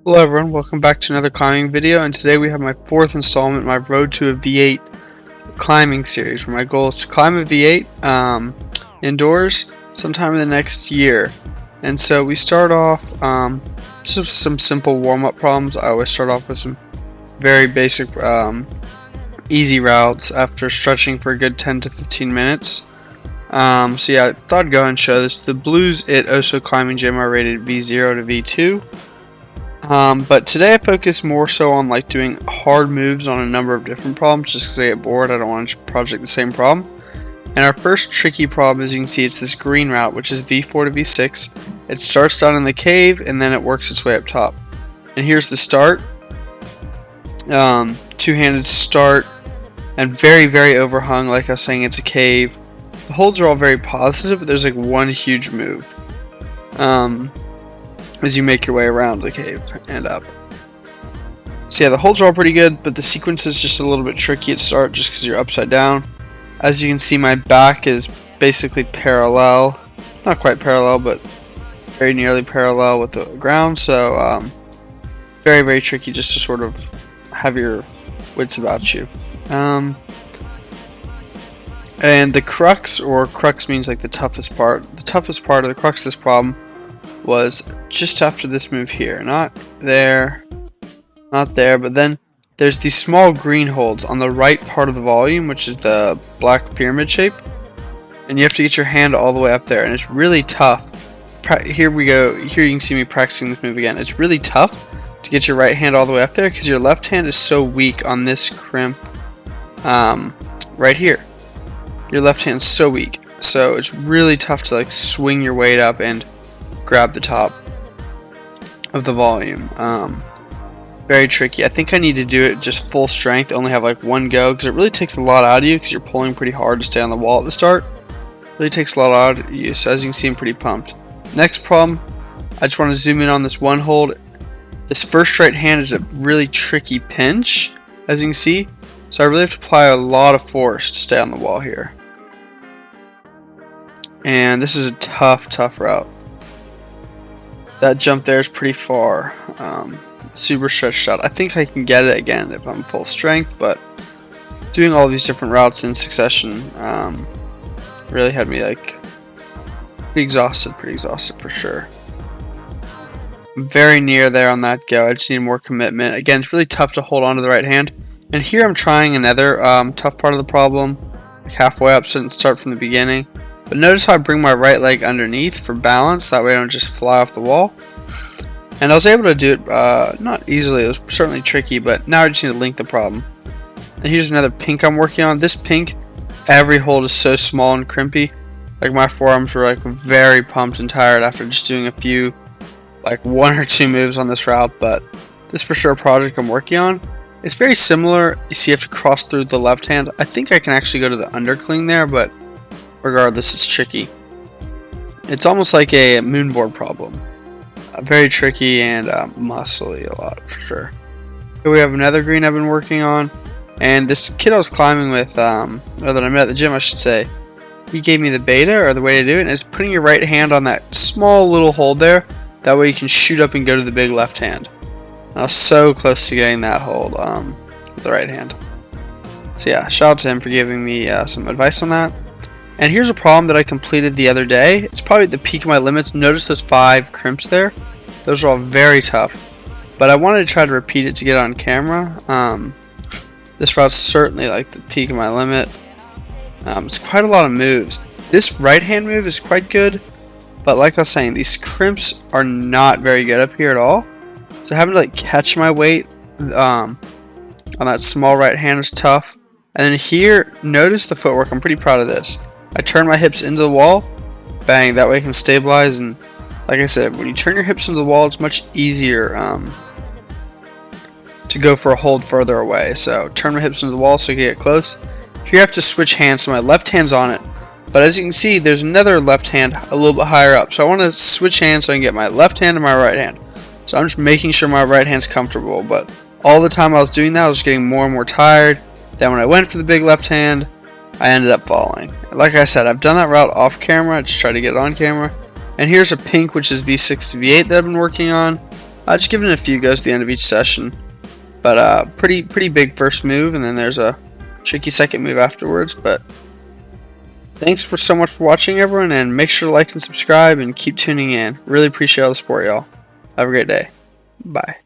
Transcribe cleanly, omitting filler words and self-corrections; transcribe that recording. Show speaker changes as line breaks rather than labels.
Hello everyone, welcome back to another climbing video, and today we have my fourth installment in my Road to a V8 climbing series, where my goal is to climb a V8 indoors sometime in the next year. And so we start off just with some simple warm-up problems. I always start off with some very basic easy routes after stretching for a good 10 to 15 minutes. So yeah, I thought I'd go ahead and show this. The Blues It Oso Climbing Gym are rated V0 to V2. But today I focus more so on doing hard moves on a number of different problems, just because I get bored. I don't want to project the same problem. And our first tricky problem, as you can see, it's this green route, which is V4 to V6. It starts down in the cave and then it works its way up top. And here's the start. Two-handed start and very overhung. Like I was saying, it's a cave. The holds are all very positive, but there's one huge move. As you make your way around the cave and up. So yeah, the holds are all pretty good, but the sequence is just a little bit tricky at start just because you're upside down. As you can see, my back is basically parallel. Not quite parallel, but very nearly parallel with the ground, so very tricky just to sort of have your wits about you. And the crux, or crux means the toughest part. The toughest part of the crux of this problem was just after this move here. Not there, but then there's these small green holds on the right part of the volume, which is the black pyramid shape. And you have to get your hand all the way up there, and it's really tough. Here we go. Here you can see me practicing this move again. It's really tough to get your right hand all the way up there because your left hand is so weak on this crimp right here. Your left hand's so weak. So it's really tough to swing your weight up and grab the top of the volume. Very tricky. I think I need to do it just full strength, only have one go, because it really takes a lot out of you because you're pulling pretty hard to stay on the wall at the start. It really takes a lot out of you, so as you can see, I'm pretty pumped. Next problem, I just want to zoom in on this one hold. This first right hand is a really tricky pinch, as you can see, so I really have to apply a lot of force to stay on the wall here. And this is a tough route. That jump there is pretty far. Super stretched out. I think I can get it again if I'm full strength, but doing all these different routes in succession really had me pretty exhausted for sure. I'm very near there on that go. I just need more commitment. Again, it's really tough to hold on to the right hand. And here I'm trying another tough part of the problem, halfway up, so I didn't start from the beginning. But notice how I bring my right leg underneath for balance, that way I don't just fly off the wall. And I was able to do it not easily, it was certainly tricky, but now I just need to link the problem. And here's another pink I'm working on. This pink, every hold is so small and crimpy. My forearms were very pumped and tired after just doing a few, one or two moves on this route, but this is for sure a project I'm working on. It's very similar. You see, you have to cross through the left hand. I think I can actually go to the undercling there, but regardless, it's tricky. It's almost like a moonboard problem. Very tricky and muscly a lot for sure. Here we have another green I've been working on, and this kid I was climbing with, or that I met at the gym, I should say, he gave me the beta, or the way to do it, and it's putting your right hand on that small little hold there. That way you can shoot up and go to the big left hand. And I was so close to getting that hold with the right hand. So yeah, shout out to him for giving me some advice on that. And here's a problem that I completed the other day. It's probably at the peak of my limits. Notice those 5 crimps there. Those are all very tough. But I wanted to try to repeat it to get on camera. This route's certainly the peak of my limit. It's quite a lot of moves. This right hand move is quite good. But like I was saying, these crimps are not very good up here at all. So having to catch my weight on that small right hand is tough. And then here, notice the footwork. I'm pretty proud of this. I turn my hips into the wall, bang, that way I can stabilize, and like I said, when you turn your hips into the wall, it's much easier to go for a hold further away. So turn my hips into the wall so I can get close. Here I have to switch hands, so my left hand's on it, but as you can see, there's another left hand a little bit higher up, so I want to switch hands so I can get my left hand and my right hand. So I'm just making sure my right hand's comfortable, but all the time I was doing that, I was getting more and more tired. Then when I went for the big left hand, I ended up falling. Like I said, I've done that route off camera. I just tried to get it on camera. And here's a pink, which is V6 to V8 that I've been working on. I just give it a few goes at the end of each session. But pretty big first move, and then there's a tricky second move afterwards. But thanks so much for watching, everyone, and make sure to like and subscribe and keep tuning in. Really appreciate all the support, y'all. Have a great day. Bye.